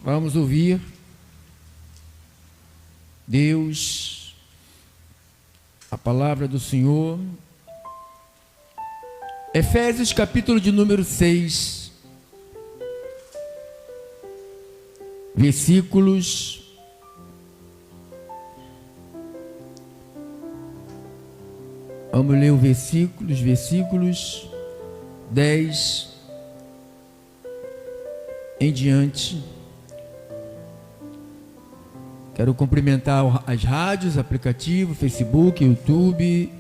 Vamos ouvir Deus, a palavra do Senhor. Efésios capítulo de número 6, versículos vamos ler os versículos 10 em diante. Quero cumprimentar as rádios, aplicativo, Facebook, YouTube,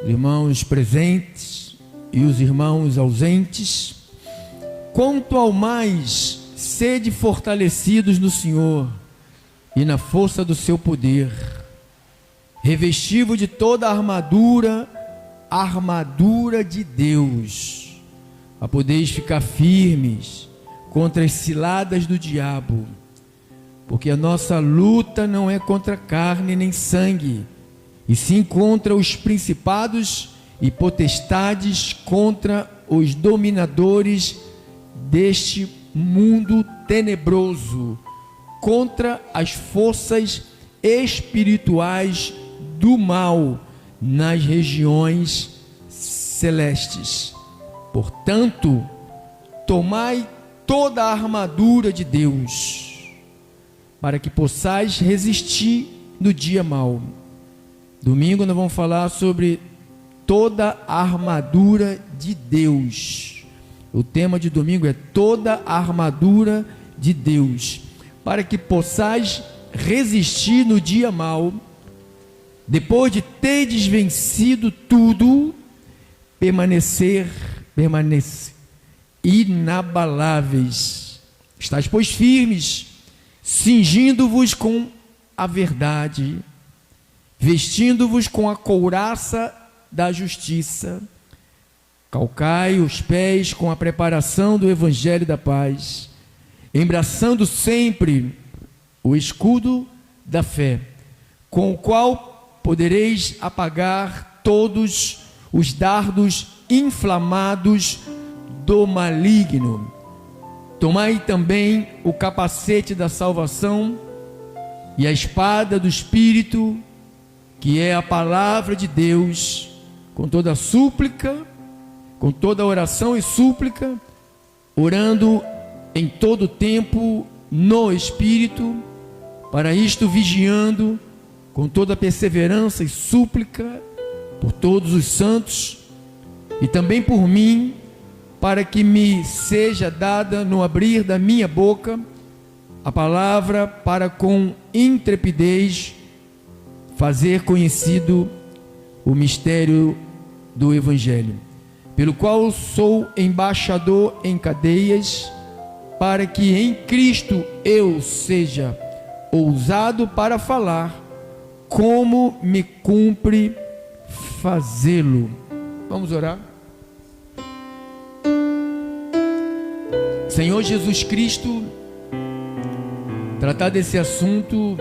os irmãos presentes e os irmãos ausentes. Quanto ao mais, sede fortalecidos no Senhor e na força do seu poder, revestivo de toda a armadura de Deus, a poderes ficar firmes contra as ciladas do diabo, porque a nossa luta não é contra carne nem sangue, e sim contra os principados e potestades, contra os dominadores deste mundo tenebroso, contra as forças espirituais do mal nas regiões celestes. Portanto, tomai toda a armadura de Deus, para que possais resistir no dia mau. Domingo nós vamos falar sobre toda a armadura de Deus. O tema de domingo é toda a armadura de Deus, para que possais resistir no dia mau, depois de teres vencido tudo, permanecer inabaláveis. Estais, pois, firmes, cingindo-vos com a verdade, vestindo-vos com a couraça da justiça, calcai os pés com a preparação do evangelho da paz, embraçando sempre o escudo da fé, com o qual podereis apagar todos os dardos inflamados do maligno. Tomai também o capacete da salvação e a espada do Espírito, que é a palavra de Deus, com toda súplica, com toda oração e súplica, orando em todo tempo no Espírito, para isto vigiando com toda perseverança e súplica por todos os santos e também por mim, para que me seja dada no abrir da minha boca a palavra, para com intrepidez fazer conhecido o mistério do Evangelho, pelo qual sou embaixador em cadeias, para que em Cristo eu seja ousado para falar, como me cumpre fazê-lo. Vamos orar. Senhor Jesus Cristo, tratar desse assunto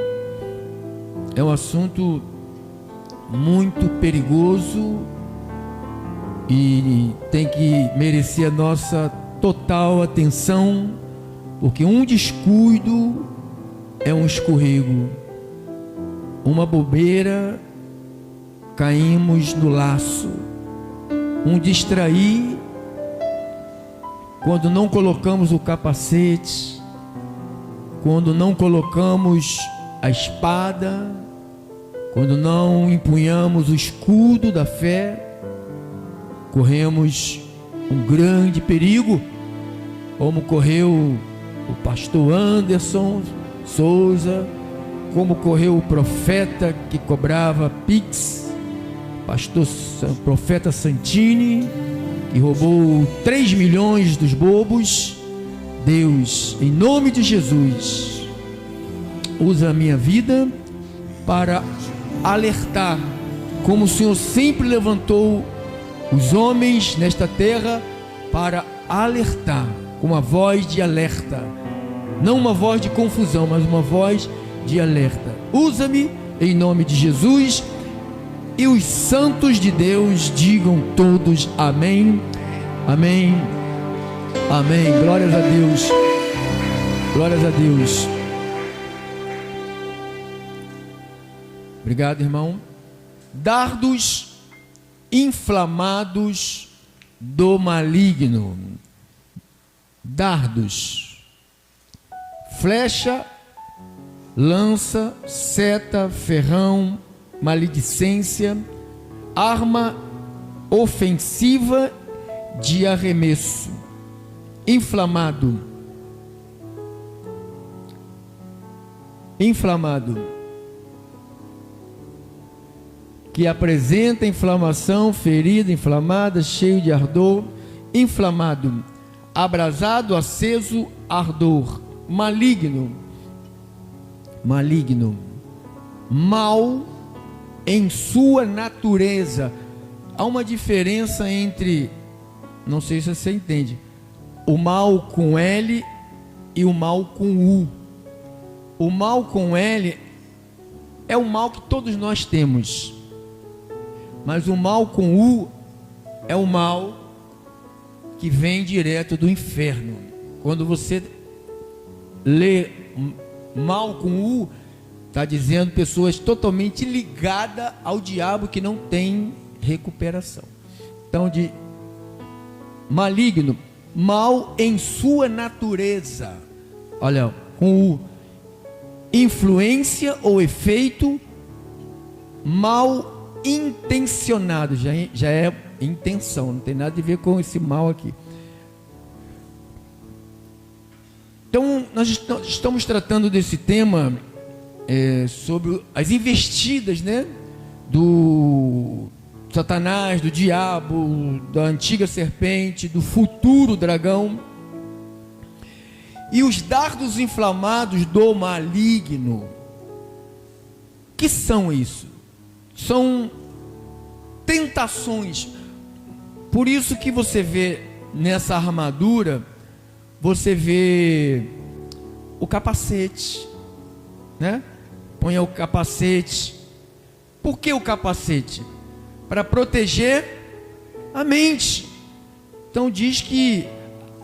é um assunto muito perigoso e tem que merecer a nossa total atenção, porque um descuido é um escorrego, uma bobeira, caímos no laço, um distrair, quando não colocamos o capacete, quando não colocamos a espada, quando não empunhamos o escudo da fé, corremos um grande perigo, como correu o pastor Anderson Souza, como correu o profeta que cobrava Pix, profeta Santini, que roubou 3 milhões dos bobos. Deus, em nome de Jesus, usa a minha vida para alertar, como o Senhor sempre levantou os homens nesta terra, para alertar, com uma voz de alerta, não uma voz de confusão, mas uma voz de alerta. Usa-me em nome de Jesus. E os santos de Deus digam todos amém, amém, amém. Glórias a Deus. Glórias a Deus. Obrigado, irmão. Dardos inflamados do maligno. Dardos. Flecha, lança, seta, ferrão, maledicência, arma ofensiva de arremesso. Inflamado. Inflamado, que apresenta inflamação, ferida inflamada, cheio de ardor. Inflamado, abrasado, aceso, ardor. Maligno, maligno, mal em sua natureza. Há uma diferença entre, não sei se você entende, o mal com L e o mal com U. O mal com L é o mal que todos nós temos, mas o mal com U é o mal que vem direto do inferno. Quando você lê mal com U, está dizendo pessoas totalmente ligadas ao diabo que não tem recuperação. Então, de maligno, mal em sua natureza. Olha, com U. Influência ou efeito mal intencionado, já é intenção, não tem nada a ver com esse mal aqui. Então nós estamos tratando desse tema sobre as investidas, né, do Satanás, do diabo, da antiga serpente, do futuro dragão. E os dardos inflamados do maligno. Que são isso? São tentações. Por isso que você vê nessa armadura, você vê o capacete, né? Ponha o capacete. Por que o capacete? Para proteger a mente. Então diz que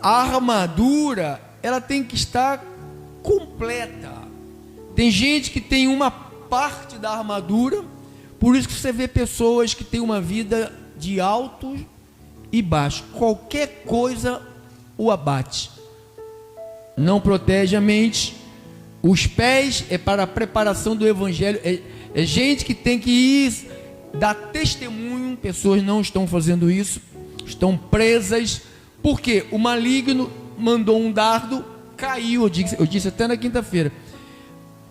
a armadura, ela tem que estar completa. Tem gente que tem uma parte da armadura, por isso que você vê pessoas que têm uma vida de altos e baixos. Qualquer coisa o abate. Não protege a mente. Os pés é para a preparação do evangelho. É gente que tem que ir dar testemunho. Pessoas não estão fazendo isso, estão presas. Porque o maligno mandou um dardo, caiu. Eu disse até na quinta-feira.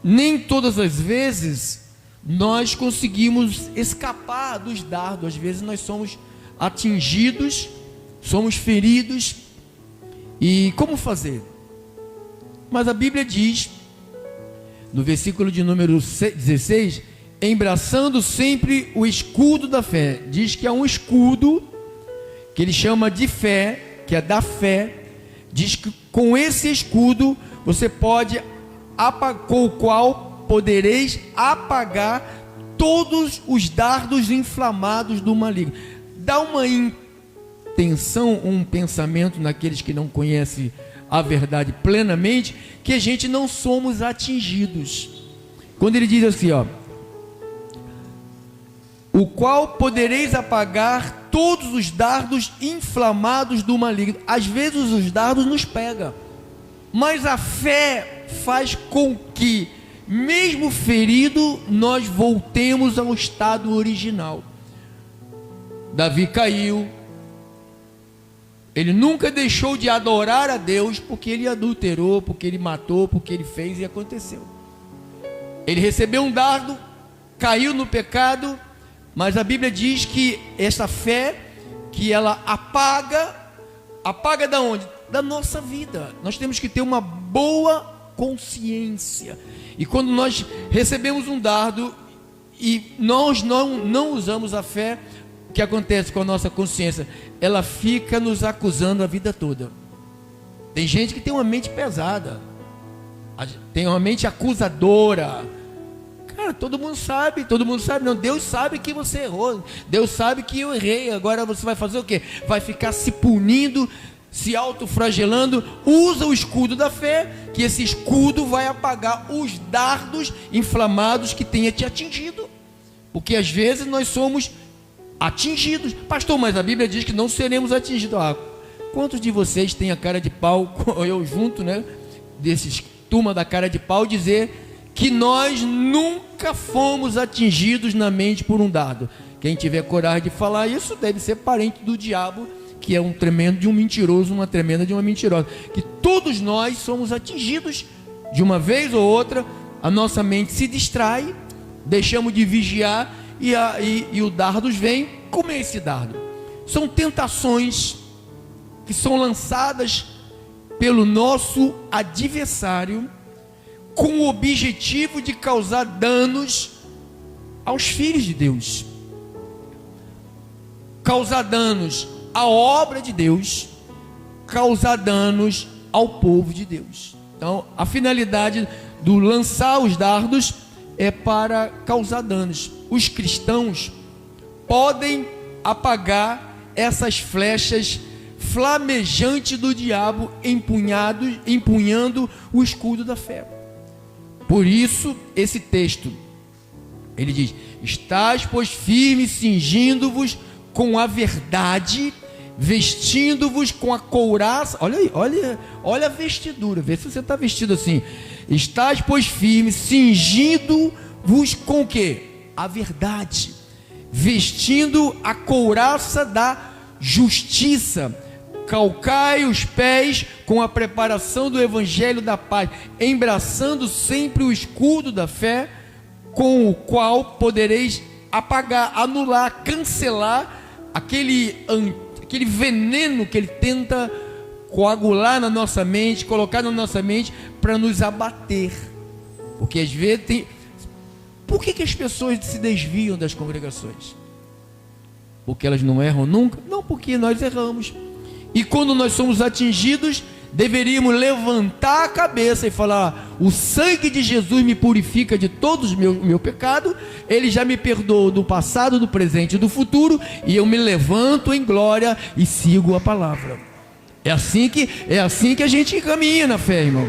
Nem todas as vezes nós conseguimos escapar dos dardos. Às vezes nós somos atingidos, somos feridos. E como fazer? Mas a Bíblia diz, no versículo de número 16, embraçando sempre o escudo da fé. Diz que há um escudo que ele chama de fé, que é da fé. Diz que com esse escudo você pode, com o qual podereis apagar todos os dardos inflamados do maligno. Dá uma intenção, um pensamento naqueles que não conhecem a verdade plenamente, que a gente não somos atingidos. Quando ele diz assim, ó, o qual podereis apagar todos os dardos inflamados do maligno. Às vezes os dardos nos pegam, mas a fé faz com que, mesmo ferido, nós voltemos ao estado original. Davi caiu, ele nunca deixou de adorar a Deus, porque ele adulterou, porque ele matou, porque ele fez e aconteceu. Ele recebeu um dardo, caiu no pecado, mas a Bíblia diz que essa fé, que ela apaga da onde? Da nossa vida. Nós temos que ter uma boa consciência. E quando nós recebemos um dardo e nós não usamos a fé, o que acontece com a nossa consciência? Ela fica nos acusando a vida toda. Tem gente que tem uma mente pesada, tem uma mente acusadora. Cara, todo mundo sabe, não, Deus sabe que você errou, Deus sabe que eu errei, agora você vai fazer o quê? Vai ficar se punindo, se autoflagelando, usa o escudo da fé, que esse escudo vai apagar os dardos inflamados que tenha te atingido. Porque às vezes nós somos atingidos. Pastor, mas a Bíblia diz que não seremos atingidos. Quantos de vocês têm a cara de pau, eu junto, né, desses turma da cara de pau, dizer que nós nunca fomos atingidos na mente por um dardo? Quem tiver coragem de falar isso deve ser parente do diabo, que é um tremendo de um mentiroso, uma tremenda de uma mentirosa. Que todos nós somos atingidos de uma vez ou outra, a nossa mente se distrai, deixamos de vigiar e o dardo vem. Como é esse dardo? São tentações que são lançadas pelo nosso adversário com o objetivo de causar danos aos filhos de Deus, causar danos à obra de Deus, causar danos ao povo de Deus. Então, a finalidade do lançar os dardos é para causar danos. Os cristãos podem apagar essas flechas flamejantes do diabo empunhando o escudo da fé. Por isso, esse texto, ele diz: estais, pois, firmes, cingindo-vos com a verdade, vestindo-vos com a couraça. Olha aí, olha a vestidura, vê se você está vestido assim. Estais, pois, firmes, cingindo-vos com o quê? A verdade, vestindo a couraça da justiça, calcai os pés com a preparação do evangelho da paz, embraçando sempre o escudo da fé, com o qual podereis apagar, anular, cancelar aquele veneno que ele tenta coagular na nossa mente, colocar na nossa mente para nos abater. Porque às vezes tem... Por que as pessoas se desviam das congregações? Porque elas não erram nunca? Não, porque nós erramos. E quando nós somos atingidos, deveríamos levantar a cabeça e falar: o sangue de Jesus me purifica de todos os meu pecado, ele já me perdoou do passado, do presente e do futuro, e eu me levanto em glória e sigo a palavra. É assim que a gente caminha na fé, irmão.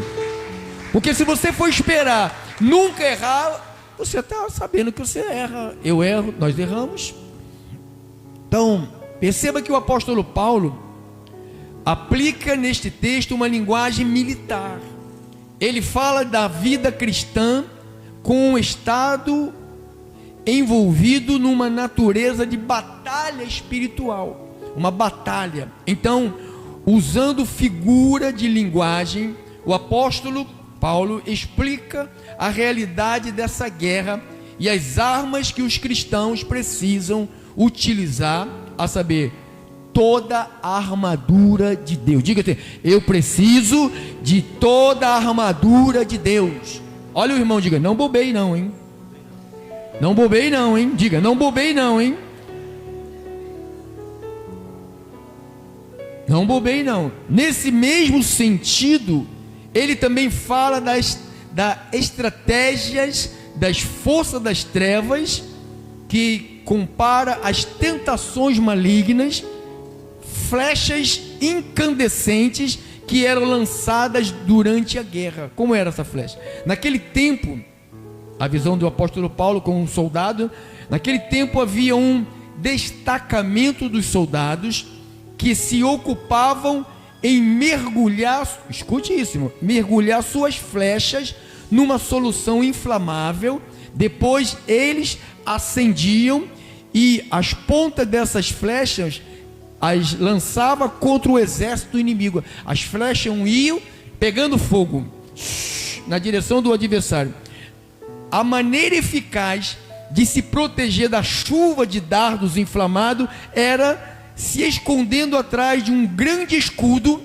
Porque se você for esperar nunca errar, você está sabendo que você erra, eu erro, nós erramos. Então, perceba que o apóstolo Paulo aplica neste texto uma linguagem militar. Ele fala da vida cristã com um estado envolvido numa natureza de batalha espiritual, uma batalha. Então, usando figura de linguagem, o apóstolo Paulo explica a realidade dessa guerra e as armas que os cristãos precisam utilizar, a saber, toda a armadura de Deus. Diga assim: eu preciso de toda a armadura de Deus. Olha o irmão, diga: não bobei não, hein? Não bobei não, hein? Diga: não bobei não, hein? Não bobei não. Nesse mesmo sentido, ele também fala das estratégias das forças das trevas, que compara as tentações malignas, flechas incandescentes que eram lançadas durante a guerra. Como era essa flecha? Naquele tempo, a visão do apóstolo Paulo como um soldado, naquele tempo havia um destacamento dos soldados que se ocupavam em mergulhar, escute isso, irmão, mergulhar suas flechas numa solução inflamável. Depois eles acendiam e as pontas dessas flechas as lançava contra o exército inimigo. As flechas iam pegando fogo na direção do adversário. A maneira eficaz de se proteger da chuva de dardos inflamados era se escondendo atrás de um grande escudo,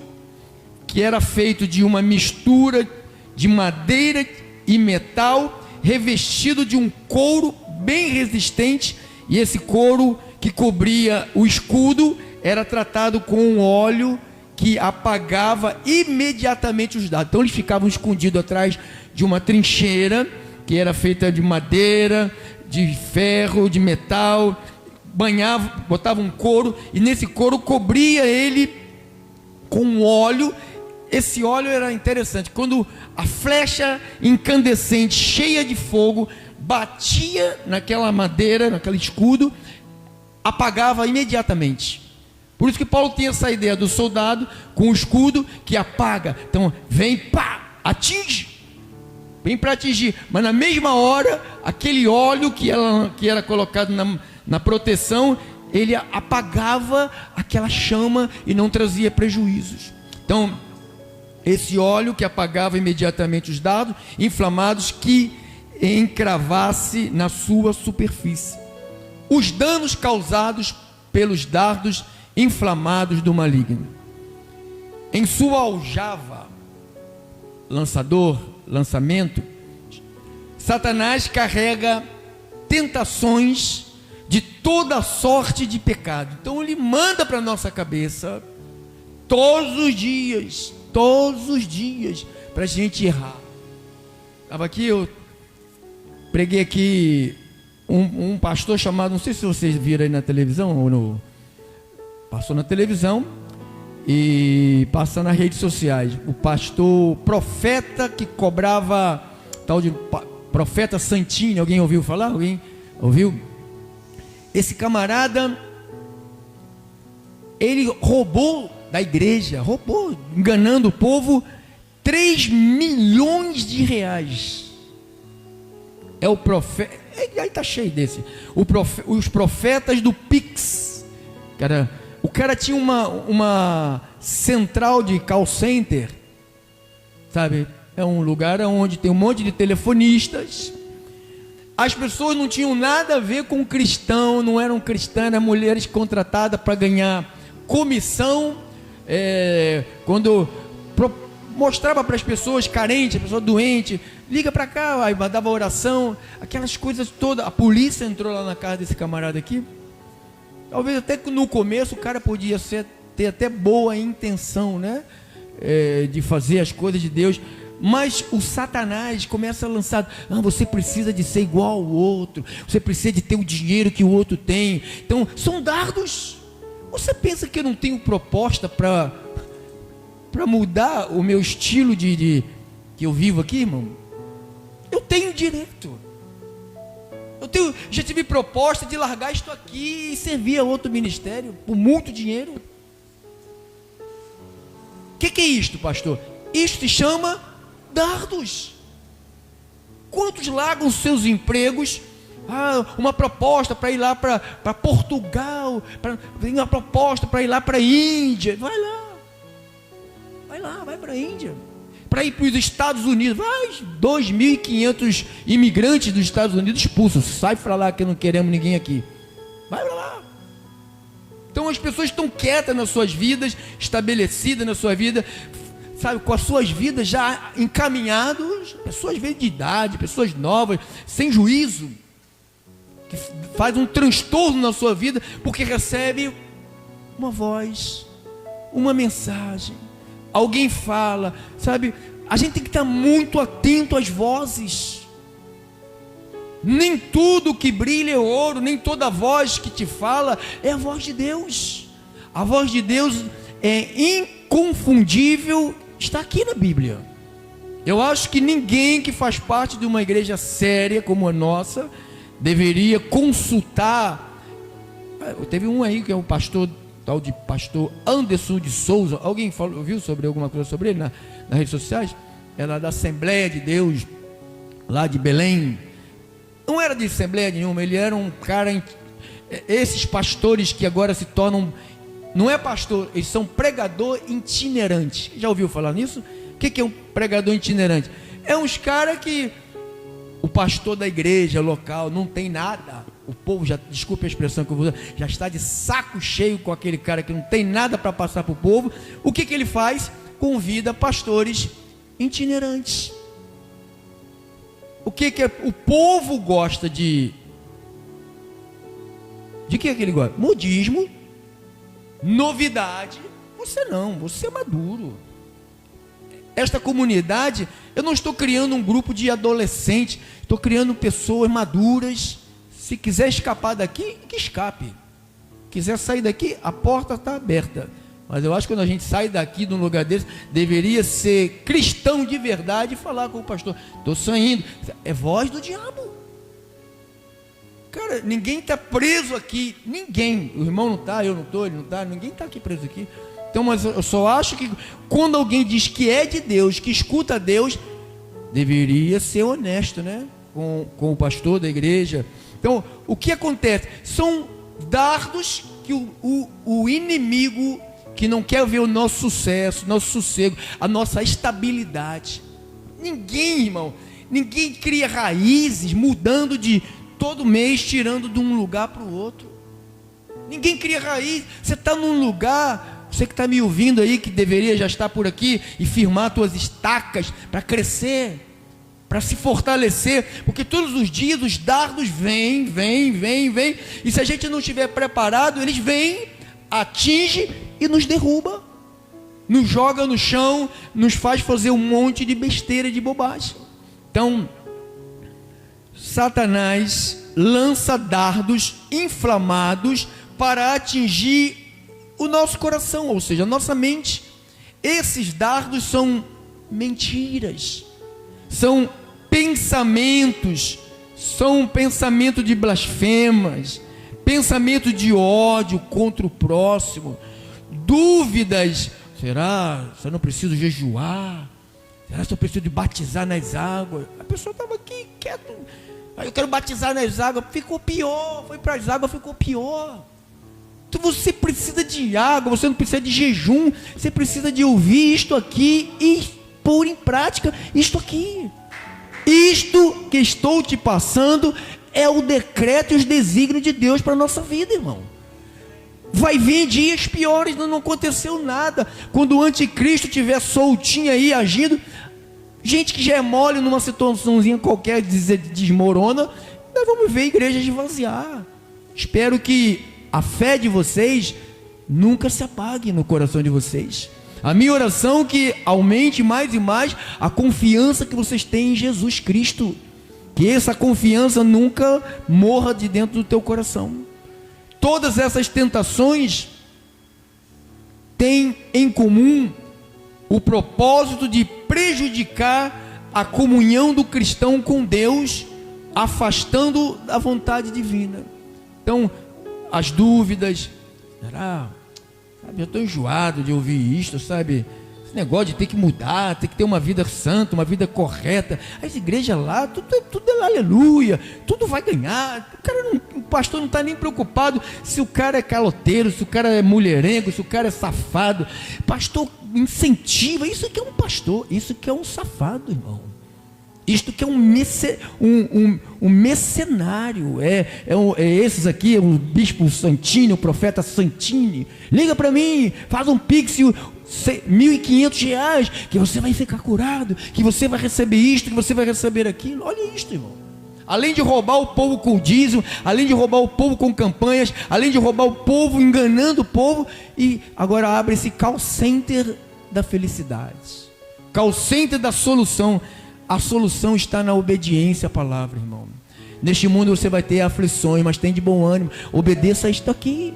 que era feito de uma mistura de madeira e metal, revestido de um couro bem resistente, e esse couro que cobria o escudo era tratado com um óleo que apagava imediatamente os dardos. Então eles ficavam escondidos atrás de uma trincheira que era feita de madeira, de ferro, de metal, banhava, botava um couro, e nesse couro cobria ele com um óleo. Esse óleo era interessante. Quando a flecha incandescente, cheia de fogo, batia naquela madeira, naquele escudo, apagava imediatamente. Por isso que Paulo tem essa ideia do soldado com o escudo que apaga. Então vem, pá, atinge, vem para atingir, mas na mesma hora aquele óleo que era colocado na proteção, ele apagava aquela chama e não trazia prejuízos. Então esse óleo que apagava imediatamente os dardos inflamados que encravasse na sua superfície os danos causados pelos dardos inflamados do maligno. Em sua aljava, lançamento, Satanás carrega tentações de toda sorte de pecado. Então ele manda para a nossa cabeça todos os dias, para a gente errar. Estava aqui, eu preguei aqui um pastor chamado, não sei se vocês viram aí na televisão ou passou na televisão e passa nas redes sociais, o pastor profeta que cobrava, tal de profeta Santini. Alguém ouviu falar? Alguém ouviu? Esse camarada, ele roubou da igreja, enganando o povo, 3 milhões de reais. É o profeta, aí tá cheio desse, os profetas do Pix. O cara tinha uma central de call center, sabe? É um lugar onde tem um monte de telefonistas. As pessoas não tinham nada a ver com cristão, não eram cristãs, eram mulheres contratadas para ganhar comissão. Quando mostrava para as pessoas carentes, a pessoa doente, liga para cá, aí mandava oração, aquelas coisas todas. A polícia entrou lá na casa desse camarada aqui. Talvez até que no começo o cara podia ter até boa intenção, né? De fazer as coisas de Deus. Mas o Satanás começa a lançar: você precisa de ser igual ao outro, você precisa de ter o dinheiro que o outro tem. Então são dardos. Você pensa que eu não tenho proposta para mudar o meu estilo que eu vivo aqui, irmão? Eu tenho direito. Já tive proposta de largar isto aqui e servir a outro ministério por muito dinheiro. O que é isto, pastor? Isto se chama dardos. Quantos largam seus empregos? Uma proposta para ir lá para Portugal, uma proposta para ir lá para a Índia. Vai para a Índia. Para ir para os Estados Unidos, 2.500 imigrantes dos Estados Unidos expulsos. Sai para lá que não queremos ninguém aqui. Vai para lá. Então as pessoas estão quietas nas suas vidas, estabelecidas na sua vida, sabe, com as suas vidas já encaminhadas. Pessoas de idade, pessoas novas, sem juízo, que faz um transtorno na sua vida, porque recebe uma voz, uma mensagem. Alguém fala, sabe? A gente tem que estar muito atento às vozes. Nem tudo que brilha é ouro, nem toda voz que te fala é a voz de Deus. A voz de Deus é inconfundível, está aqui na Bíblia. Eu acho que ninguém que faz parte de uma igreja séria como a nossa deveria consultar. Teve um aí que é o pastor, tal de pastor Anderson de Souza. Alguém ouviu sobre alguma coisa sobre ele nas redes sociais? Era da Assembleia de Deus, lá de Belém. Não era de Assembleia nenhuma, ele era um cara. Esses pastores que agora se tornam, não é pastor, eles são pregador itinerante. Já ouviu falar nisso? O que é um pregador itinerante? É uns caras que o pastor da igreja local não tem nada. O povo, desculpe a expressão que eu vou usar, já está de saco cheio com aquele cara que não tem nada para passar para o povo. O que ele faz? Convida pastores itinerantes. O que o povo gosta de que ele gosta? Modismo, novidade. Você não, você é maduro. Esta comunidade, eu não estou criando um grupo de adolescentes, estou criando pessoas maduras. Se quiser escapar daqui, que escape. Quiser sair daqui, a porta está aberta. Mas eu acho que quando a gente sai daqui de um lugar desse, deveria ser cristão de verdade e falar com o pastor: estou saindo. É voz do diabo. Cara, ninguém está preso aqui. Ninguém. O irmão não está, eu não estou, ele não está. Ninguém está aqui preso aqui. Então, mas eu só acho que quando alguém diz que é de Deus, que escuta Deus, deveria ser honesto, né? Com o pastor da igreja. Então, o que acontece? São dardos que o inimigo, que não quer ver o nosso sucesso, nosso sossego, a nossa estabilidade. Ninguém, irmão, ninguém cria raízes mudando de todo mês, tirando de um lugar para o outro. Ninguém cria raiz. Você está num lugar, você que está me ouvindo aí, que deveria já estar por aqui e firmar suas estacas para crescer, para se fortalecer, porque todos os dias os dardos vêm, e se a gente não estiver preparado, eles vêm, atinge e nos derruba, nos joga no chão, nos faz fazer um monte de besteira, de bobagem. Então, Satanás lança dardos inflamados para atingir o nosso coração, ou seja, a nossa mente. Esses dardos são mentiras, são pensamentos de blasfemas, pensamento de ódio contra o próximo, dúvidas: será que eu não preciso jejuar? Será que eu preciso de batizar nas águas? A pessoa estava aqui quieto, aí eu quero batizar nas águas, ficou pior, foi para as águas, ficou pior. Então você precisa de água, você não precisa de jejum, você precisa de ouvir isto aqui e pôr em prática isto aqui. Isto que estou te passando é o decreto e os desígnios de Deus para a nossa vida, irmão. Vai vir dias piores, não aconteceu nada. Quando o anticristo estiver soltinho aí, agindo, gente que já é mole numa situaçãozinha qualquer, desmorona, nós vamos ver a igreja esvaziar. Espero que a fé de vocês nunca se apague no coração de vocês. A minha oração é que aumente mais e mais a confiança que vocês têm em Jesus Cristo. Que essa confiança nunca morra de dentro do teu coração. Todas essas tentações têm em comum o propósito de prejudicar a comunhão do cristão com Deus, afastando da vontade divina. Então, as dúvidas: será? Sabe, eu estou enjoado de ouvir isto, sabe? Esse negócio de ter que mudar, ter que ter uma vida santa, uma vida correta. As igrejas lá, tudo é aleluia, tudo vai ganhar. O pastor não está nem preocupado se o cara é caloteiro, se o cara é mulherengo, se o cara é safado. Pastor incentiva, isso que é um pastor, isso que é um safado, irmão. Isto que é um mercenário, esses aqui, o bispo Santini, o profeta Santini, liga para mim, faz um pix, R$1.500, que você vai ficar curado, que você vai receber isto, que você vai receber aquilo. Olha isto, irmão. Além de roubar o povo com dízimo, além de roubar o povo com campanhas, além de roubar o povo, enganando o povo, e agora abre esse call center da felicidade, call center da solução. A solução está na obediência à palavra, irmão. Neste mundo você vai ter aflições, mas tem de bom ânimo. Obedeça a isto aqui.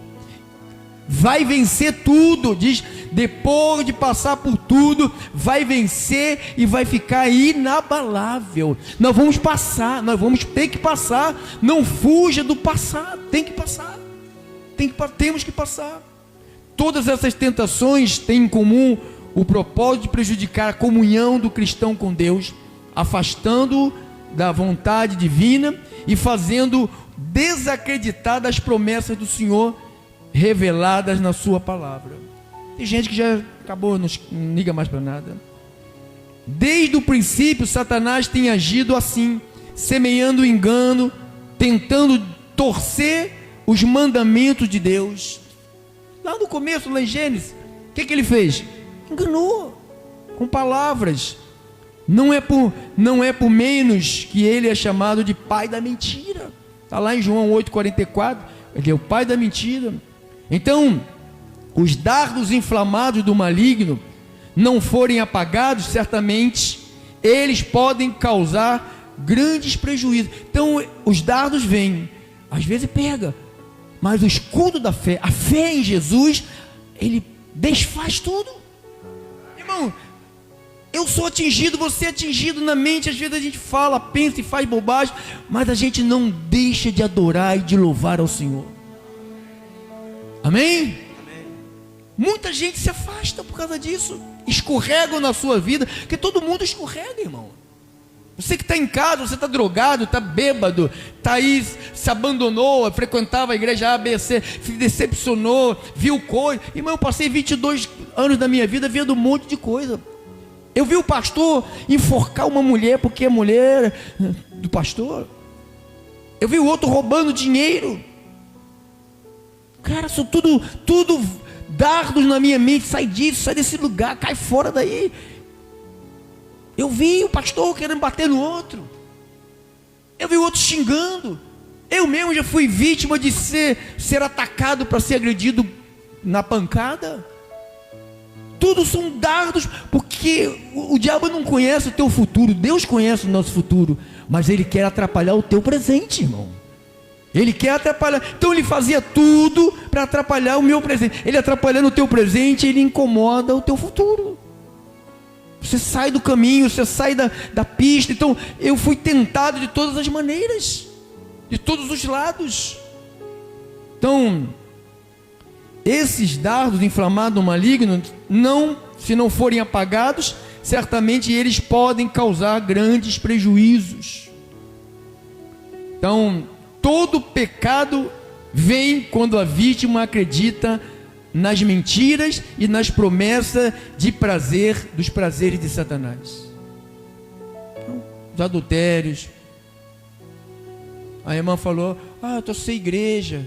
Vai vencer tudo. Diz, depois de passar por tudo, vai vencer e vai ficar inabalável. Nós vamos passar, nós vamos ter que passar. Não fuja do passado. Tem que passar. Temos que passar. Todas essas tentações têm em comum o propósito de prejudicar a comunhão do cristão com Deus, afastando da vontade divina e fazendo desacreditar das promessas do Senhor reveladas na sua palavra. Tem gente que já acabou, não liga mais para nada. Desde o princípio, Satanás tem agido assim, semeando engano, tentando torcer os mandamentos de Deus. Lá no começo, lá em Gênesis, o que ele fez? Enganou com palavras. Não é por menos que ele é chamado de pai da mentira. Está lá em João 8,44. Ele é o pai da mentira. Então, os dardos inflamados do maligno não forem apagados, certamente eles podem causar grandes prejuízos. Então, os dardos vêm, às vezes pega, mas o escudo da fé, a fé em Jesus, ele desfaz tudo. Irmão, eu sou atingido, você é atingido na mente. Às vezes a gente fala, pensa e faz bobagem, mas a gente não deixa de adorar e de louvar ao Senhor. Amém? Muita gente se afasta por causa disso. Escorregam na sua vida, porque todo mundo escorrega, irmão. Você que está em casa, você está drogado, está bêbado, está aí, se abandonou, frequentava a igreja A, B, C, se decepcionou, viu coisa. Irmão, eu passei 22 anos da minha vida vendo um monte de coisa. Eu vi o pastor enforcar uma mulher porque é mulher do pastor. Eu vi o outro roubando dinheiro. Cara, isso tudo dardos na minha mente. Sai disso, sai desse lugar, cai fora daí. Eu vi o pastor querendo bater no outro. Eu vi o outro xingando. Eu mesmo já fui vítima de ser atacado para ser agredido na pancada. Tudo são dardos, porque o diabo não conhece o teu futuro. Deus conhece o nosso futuro, mas ele quer atrapalhar o teu presente, irmão. Ele quer atrapalhar. Então ele fazia tudo para atrapalhar o meu presente. Ele atrapalhando o teu presente, ele incomoda o teu futuro. Você sai do caminho, você sai da pista. Então eu fui tentado de todas as maneiras, de todos os lados. Então esses dardos inflamados malignos, se não forem apagados, certamente eles podem causar grandes prejuízos. Então todo pecado vem quando a vítima acredita nas mentiras e nas promessas dos prazeres de Satanás. Os adultérios. A irmã falou: eu estou sem igreja.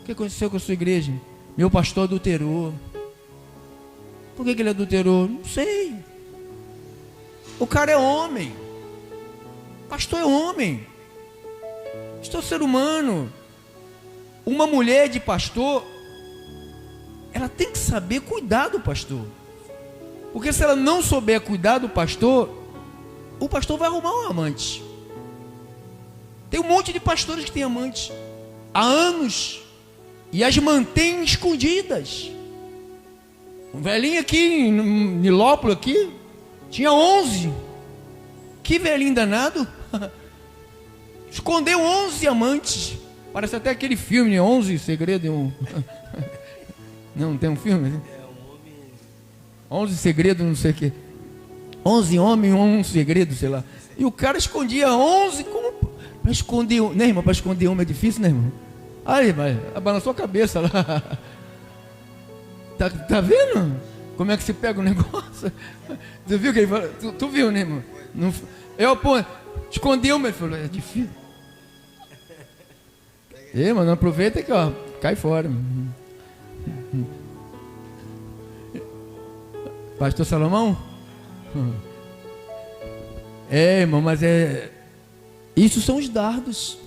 O que aconteceu com a sua igreja? Meu pastor adulterou. Por que ele adulterou? Não sei. O cara é homem. O pastor é homem. Pastor é ser humano. Uma mulher de pastor, ela tem que saber cuidar do pastor. Porque se ela não souber cuidar do pastor, o pastor vai arrumar um amante. Tem um monte de pastores que têm amante há anos e as mantém escondidas. Um velhinho aqui em Nilópolis aqui tinha 11. Que velhinho danado. Escondeu 11 amantes. Parece até aquele filme, 11 segredos. Não tem um filme? Né? 11 segredos, não sei o que. 11 homens, um segredo, sei lá. E o cara escondia 11 como para esconder, né, irmão? Para esconder um é difícil, né, irmão? Aí, vai, balançou a cabeça lá. Tá vendo? Como é que se pega o negócio? Você viu que ele falou? Tu viu, né, irmão? Não, escondeu, mas ele falou: é difícil. Ei, mano, aproveita que, ó, cai fora. Pastor Salomão? Irmão, mas isso são os dardos.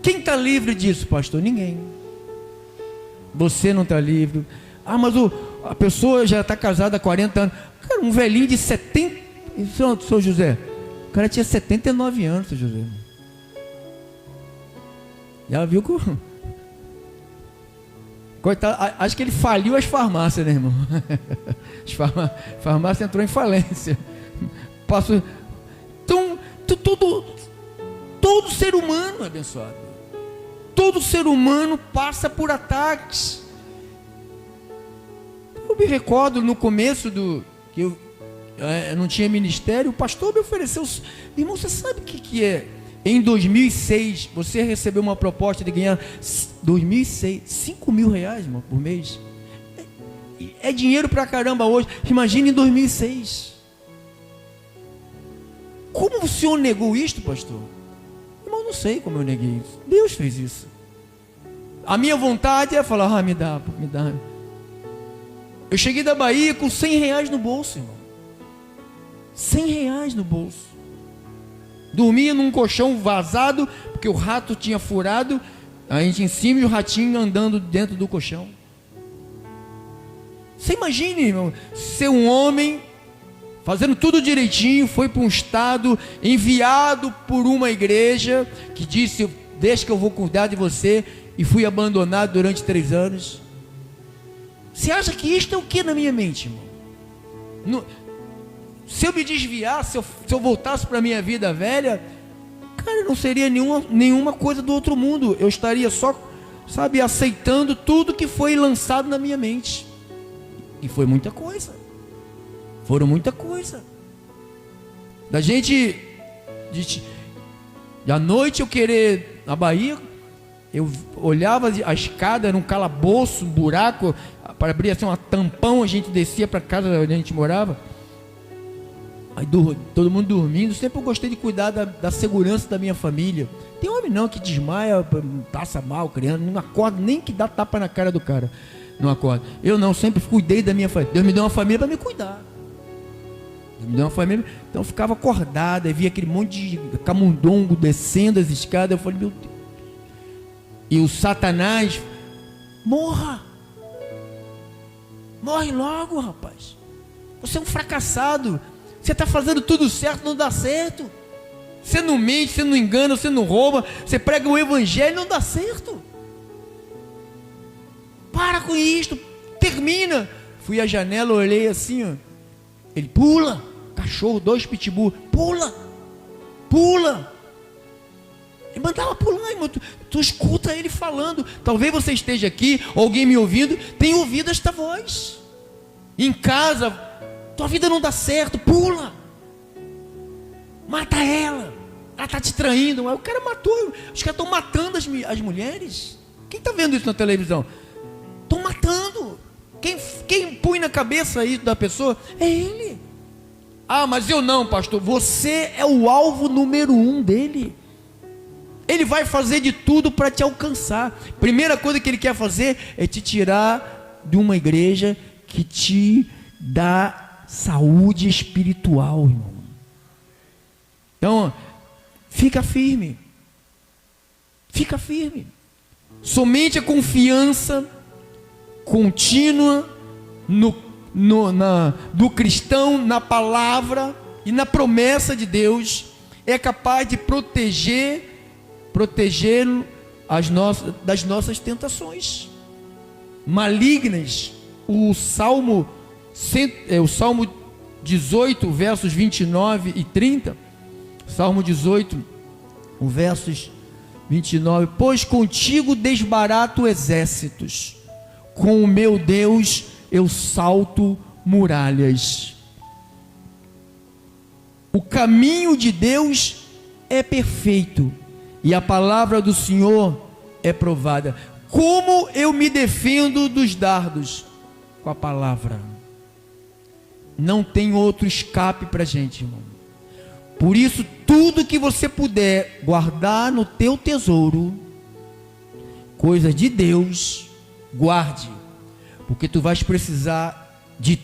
Quem está livre disso, pastor? Ninguém. Você não está livre. Mas a pessoa já está casada há 40 anos. Cara, um velhinho de 70. Sr. José, o cara tinha 79 anos, Sr. José. Já viu que... Coitado, acho que ele faliu as farmácias, né, irmão? As farmácias entrou em falência. Então, todo ser humano, abençoado, todo ser humano passa por ataques. Eu me recordo no começo que eu não tinha ministério, o pastor me ofereceu. Irmão, você sabe o que é? Em 2006, você recebeu uma proposta de ganhar 2006, 5 mil reais, irmão, por mês. É dinheiro pra caramba hoje. Imagina em 2006. Como o senhor negou isto, pastor? Irmão, não sei como eu neguei isso. Deus fez isso. A minha vontade é falar: me dá. Eu cheguei da Bahia com 100 reais no bolso, irmão. 100 reais no bolso. Dormia num colchão vazado, porque o rato tinha furado a gente em cima e o ratinho andando dentro do colchão. Você imagina, irmão, ser um homem fazendo tudo direitinho, foi para um estado, enviado por uma igreja que disse: deixa que eu vou cuidar de você, e fui abandonado durante 3 anos. Você acha que isto é o que na minha mente, irmão? Se eu me desviar, se eu voltasse para a minha vida velha, cara, não seria nenhuma coisa do outro mundo. Eu estaria só, sabe, aceitando tudo que foi lançado na minha mente. E foi muita coisa. Foram muita coisa. Da gente, à noite eu querer, na Bahia, eu olhava a escada, era um calabouço, um buraco, para abrir assim um tampão, a gente descia para casa onde a gente morava. Aí todo mundo dormindo. Sempre eu gostei de cuidar da segurança da minha família. Tem homem não que desmaia, passa mal, criança, não acorda nem que dá tapa na cara do cara. Não acorda. Eu não, sempre cuidei da minha família. Deus me deu uma família para me cuidar. Deus me deu uma família. Então eu ficava acordado, aí via aquele monte de camundongo descendo as escadas. Eu falei, meu Deus. E o Satanás, morra. Morre logo, rapaz. Você é um fracassado. Você está fazendo tudo certo, não dá certo. Você não mente, você não engana, você não rouba. Você prega o evangelho, não dá certo. Para com isto, termina. Fui à janela, olhei assim, ó. Ele pula, cachorro, 2 pitbull, pula. Ele mandava pular, irmão. Tu escuta ele falando. Talvez você esteja aqui, alguém me ouvindo, tenha ouvido esta voz. Em casa, tua vida não dá certo, pula. Mata ela. Ela está te traindo. O cara matou. Os caras estão matando as mulheres. Quem está vendo isso na televisão? Estão matando. Quem põe na cabeça isso da pessoa é ele. Ah, mas eu não, pastor. Você é o alvo número 1 dele. Ele vai fazer de tudo para te alcançar. Primeira coisa que ele quer fazer é te tirar de uma igreja que te dá saúde espiritual, irmão. Então, fica firme. Fica firme. Somente a confiança contínua do cristão na palavra e na promessa de Deus é capaz de protegê-lo das nossas tentações malignas. O Salmo 18, versos 29 e 30. Salmo 18, versos 29. Pois contigo desbarato exércitos, com o meu Deus eu salto muralhas. O caminho de Deus é perfeito e a palavra do Senhor é provada. Como eu me defendo dos dardos? Com a palavra. Não tem outro escape para a gente, irmão. Por isso, tudo que você puder guardar no teu tesouro, coisas de Deus, guarde, porque tu vais precisar de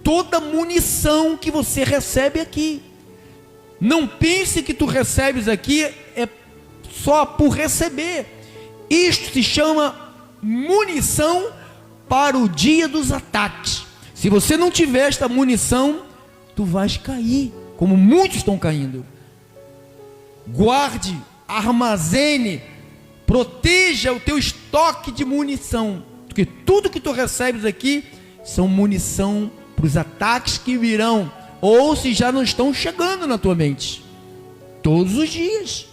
toda a munição que você recebe aqui. Não pense que tu recebes aqui é só por receber. Isto se chama munição para o dia dos ataques. Se você não tiver esta munição, tu vais cair, como muitos estão caindo. Guarde, armazene, proteja o teu estoque de munição, porque tudo que tu recebes aqui são munição para os ataques que virão, ou se já não estão chegando na tua mente, todos os dias,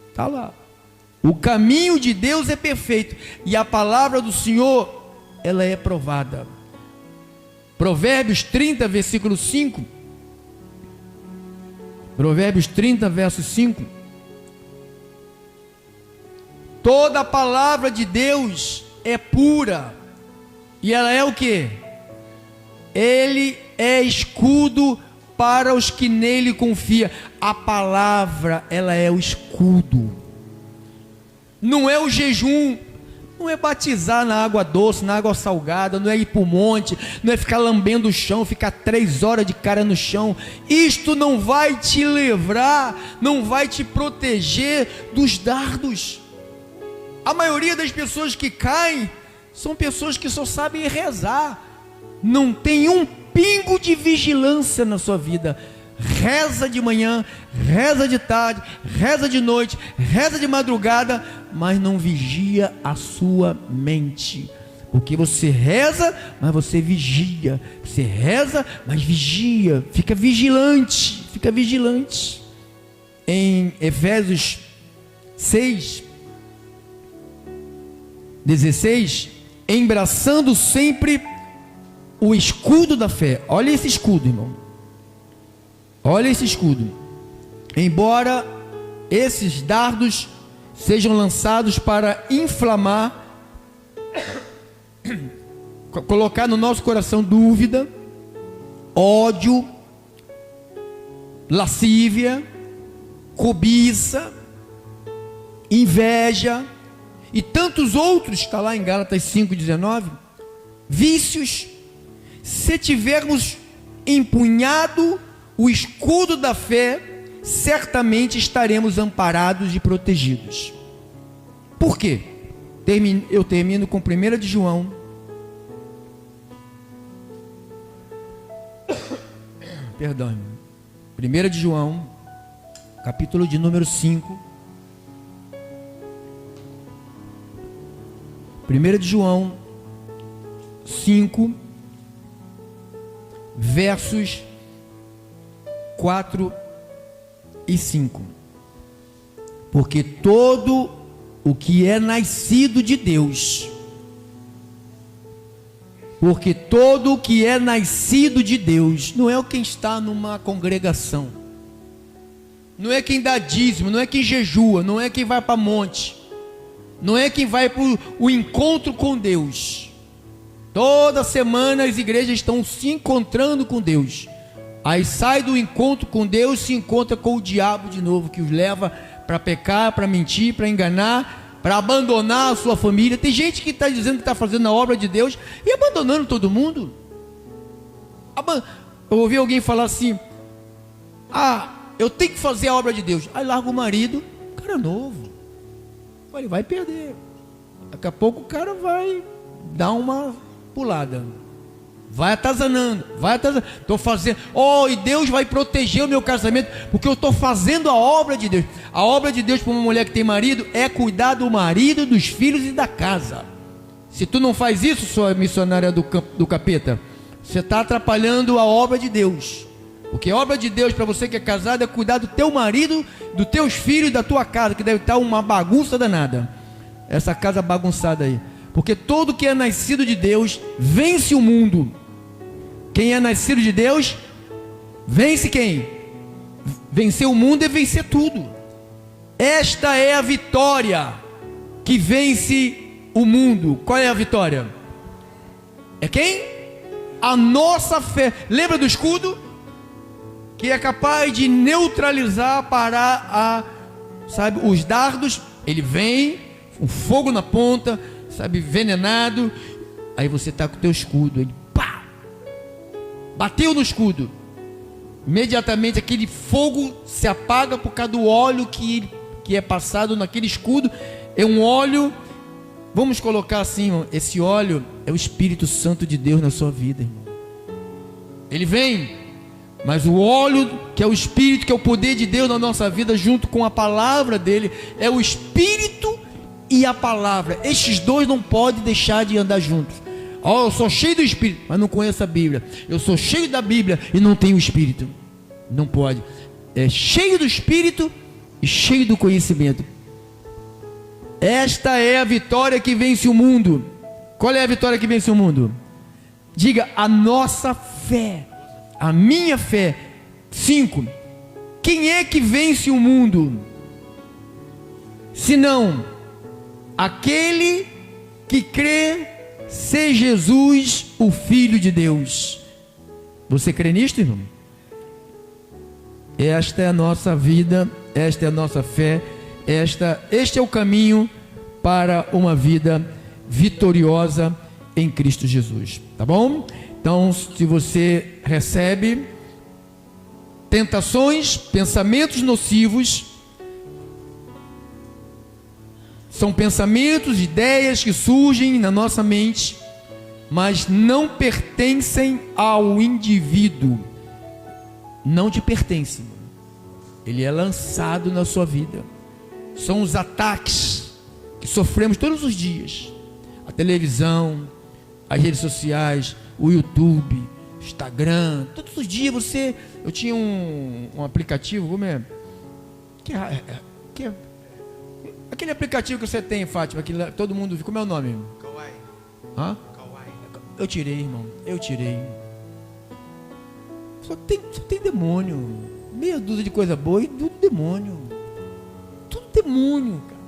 está lá. O caminho de Deus é perfeito, e a palavra do Senhor, ela é provada. Provérbios 30, versículo 5. Provérbios 30, verso 5. Toda a palavra de Deus é pura. E ela é o quê? Ele é escudo para os que nele confiam. A palavra, ela é o escudo. Não é o jejum, não é batizar na água doce, na água salgada, não é ir para o monte, não é ficar lambendo o chão, ficar 3 horas de cara no chão. Isto não vai te livrar, não vai te proteger dos dardos. A maioria das pessoas que caem são pessoas que só sabem rezar, não tem um pingo de vigilância na sua vida. Reza de manhã, reza de tarde, reza de noite, reza de madrugada, mas não vigia a sua mente, Porque você reza, mas você vigia. Você reza, mas vigia. Fica vigilante. Fica vigilante. Em Efésios 6:16, embraçando sempre o escudo da fé. Olha esse escudo, irmão. Olha esse escudo. Embora esses dardos sejam lançados para inflamar, colocar no nosso coração dúvida, ódio, lascívia, cobiça, inveja e tantos outros, está lá em Gálatas 5:19, vícios. Se tivermos empunhado o escudo da fé, certamente estaremos amparados e protegidos. Por quê? Eu termino com 1 de João. Perdão. 1 de João, capítulo de número 5. 1 de João 5, versos 4 e 5. Porque todo o que é nascido de Deus, porque todo o que é nascido de Deus, não é quem está numa congregação, não é quem dá dízimo, não é quem jejua, não é quem vai para monte, não é quem vai para o encontro com Deus. Toda semana as igrejas estão se encontrando com Deus. Aí sai do encontro com Deus, se encontra com o diabo de novo, que os leva para pecar, para mentir, para enganar, para abandonar a sua família. Tem gente que está dizendo que está fazendo a obra de Deus e abandonando todo mundo. Eu ouvi alguém falar assim: eu tenho que fazer a obra de Deus. Aí larga o marido, cara novo, ele vai perder. Daqui a pouco o cara vai dar uma pulada. Vai atazanando, estou fazendo, e Deus vai proteger o meu casamento, porque eu estou fazendo a obra de Deus. A obra de Deus para uma mulher que tem marido é cuidar do marido, dos filhos e da casa. Se tu não faz isso, sua missionária do capeta, você está atrapalhando a obra de Deus. Porque a obra de Deus para você que é casado é cuidar do teu marido, dos teus filhos e da tua casa, que deve estar uma bagunça danada, essa casa bagunçada aí. Porque todo que é nascido de Deus vence o mundo. Quem é nascido de Deus vence quem? Vencer o mundo é vencer tudo. Esta é a vitória que vence o mundo. Qual é a vitória? É quem? A nossa fé. Lembra do escudo? Que é capaz de neutralizar, parar os dardos. Ele vem, um fogo na ponta, envenenado. Aí você está com o teu escudo, ele pá, bateu no escudo, imediatamente aquele fogo se apaga por causa do óleo que é passado naquele escudo. É um óleo, vamos colocar assim, esse óleo é o Espírito Santo de Deus na sua vida, irmão. Ele vem, mas o óleo que é o Espírito, que é o poder de Deus na nossa vida, junto com a palavra dele, é o Espírito e a palavra. Estes dois não podem deixar de andar juntos. Eu sou cheio do Espírito, mas não conheço a Bíblia. Eu sou cheio da Bíblia e não tenho o Espírito. Não pode. É cheio do Espírito e cheio do conhecimento. Esta é a vitória que vence o mundo. Qual é a vitória que vence o mundo? Diga: a nossa fé, a minha fé. 5. Quem é que vence o mundo? Senão aquele que crê ser Jesus, o Filho de Deus. Você crê nisto, irmão? Esta é a nossa vida, esta é a nossa fé, este é o caminho para uma vida vitoriosa em Cristo Jesus, tá bom? Então, se você recebe tentações, pensamentos nocivos, são pensamentos, ideias que surgem na nossa mente, mas não pertencem ao indivíduo. Não te pertence. Ele é lançado na sua vida. São os ataques que sofremos todos os dias. A televisão, as redes sociais, o YouTube, Instagram. Todos os dias eu tinha um aplicativo, como é? Aquele aplicativo que você tem, Fátima, que todo mundo, como é o nome? Kawaii. Hã? Kawaii. Eu tirei, irmão, eu tirei. Só tem demônio, meia dúzia de coisa boa e tudo demônio. Tudo demônio, cara.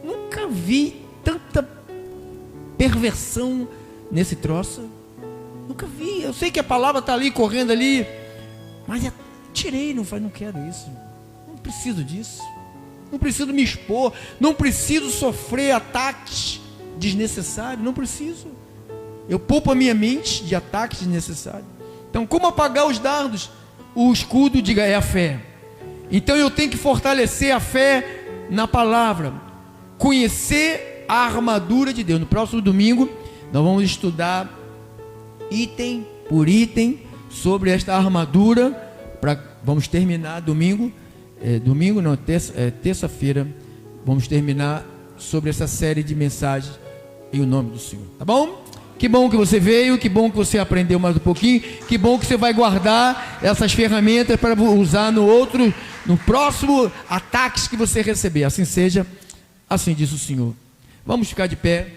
Nunca vi tanta perversão nesse troço. Nunca vi. Eu sei que a palavra está ali, correndo ali, mas tirei, não quero isso. Não preciso disso. Não preciso me expor. Não preciso sofrer ataques desnecessários. Não preciso. Eu poupo a minha mente de ataques desnecessários. Então, como apagar os dardos? O escudo, diga, é a fé. Então eu tenho que fortalecer a fé na palavra. Conhecer a armadura de Deus. No próximo domingo, nós vamos estudar item por item sobre esta armadura. Vamos terminar domingo. Terça-feira. Vamos terminar sobre essa série de mensagens em o nome do Senhor. Tá bom? Que bom que você veio, que bom que você aprendeu mais um pouquinho, que bom que você vai guardar essas ferramentas para usar no próximo ataques que você receber. Assim seja, assim diz o Senhor. Vamos ficar de pé.